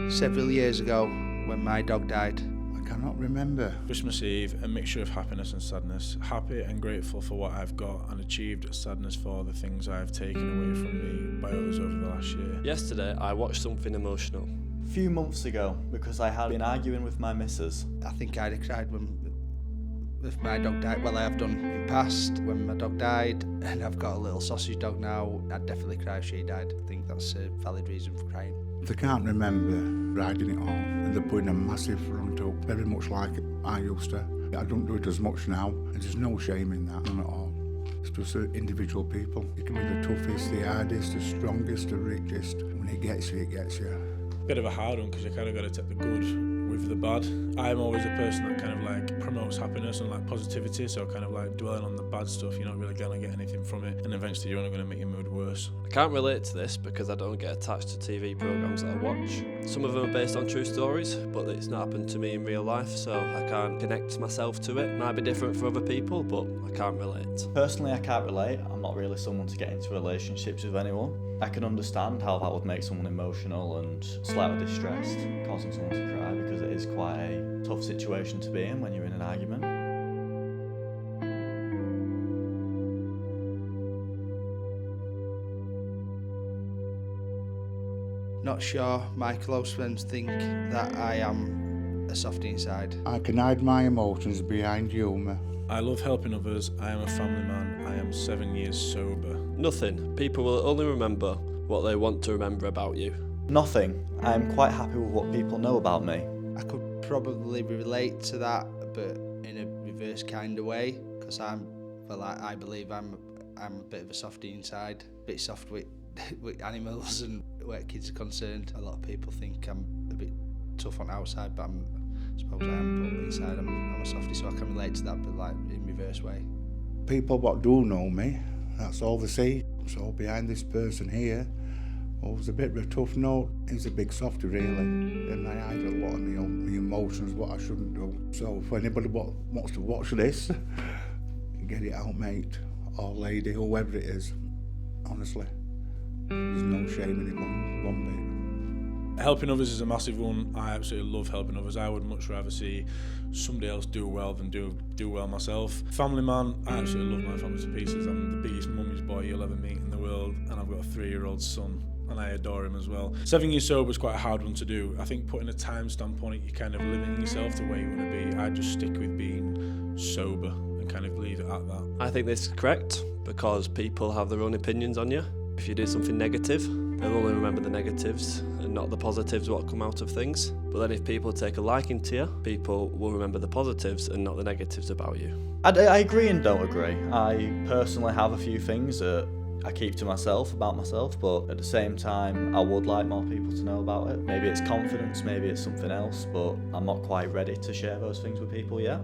Several years ago, when my dog died. I cannot remember. Christmas Eve, a mixture of happiness and sadness. Happy and grateful for what I've got, and achieved. Sadness for the things I have taken away from me by others over the last year. Yesterday, I watched something emotional. A few months ago, because I had been arguing with my missus. I think I'd have cried if my dog died. Well, I have done in past when my dog died, and I've got a little sausage dog now. I'd definitely cry if she died. I think that's a valid reason for crying. They can't remember riding it on, and they're putting a massive front up, very much like I used to. I don't do it as much now, and there's no shame in that, none at all. It's just individual people. You can be the toughest, the hardest, the strongest, the richest. When it gets you, it gets you. Bit of a hard one, because you kind of got to take the good with the bad. I'm always a person that kind of like promotes happiness and like positivity, so kind of like dwelling on the bad stuff, you're not really going to get anything from it, and eventually you're only going to make your mood worse. I can't relate to this because I don't get attached to TV programmes that I watch. Some of them are based on true stories, but it's not happened to me in real life, so I can't connect myself to it. Might be different for other people, but I can't relate. Personally, I can't relate. I'm not really someone to get into relationships with anyone. I can understand how that would make someone emotional and slightly distressed, causing someone to cry, because it is quite a tough situation to be in when you're in an argument. Not sure my close friends think that I am a softie inside. I can hide my emotions behind humour. I love helping others. I am a family man. I am 7 years sober. Nothing. People will only remember what they want to remember about you. Nothing. I am quite happy with what people know about me. I could probably relate to that, but in a reverse kind of way, because I believe I'm a bit of a softie inside, a bit soft with animals and where kids are concerned. A lot of people think I'm a bit tough on the outside, but I suppose I am, but inside I'm a softie, so I can relate to that, but like in reverse way. People what do know me, that's all they see. So behind this person here, was a bit of a tough note. He's a big softie really, and I hide a lot of my emotions, what I shouldn't do. So if anybody wants to watch this, get it out, mate, or lady, whoever it is. Honestly, there's no shame in it one bit. Helping others is a massive one. I absolutely love helping others. I would much rather see somebody else do well than do well myself. Family man, I absolutely love my family to pieces. I'm the biggest mummy's boy you'll ever meet in the world, and I've got a 3-year-old son, and I adore him as well. 7 years sober is quite a hard one to do. I think putting a timestamp on it, you're kind of limiting yourself to where you want to be. I just stick with being sober and kind of leave it at that. I think this is correct because people have their own opinions on you. If you do something negative, they'll only remember the negatives and not the positives what come out of things. But then if people take a liking to you, people will remember the positives and not the negatives about you. I agree and don't agree. I personally have a few things that I keep to myself about myself, but at the same time I would like more people to know about it. Maybe it's confidence, maybe it's something else, but I'm not quite ready to share those things with people yet.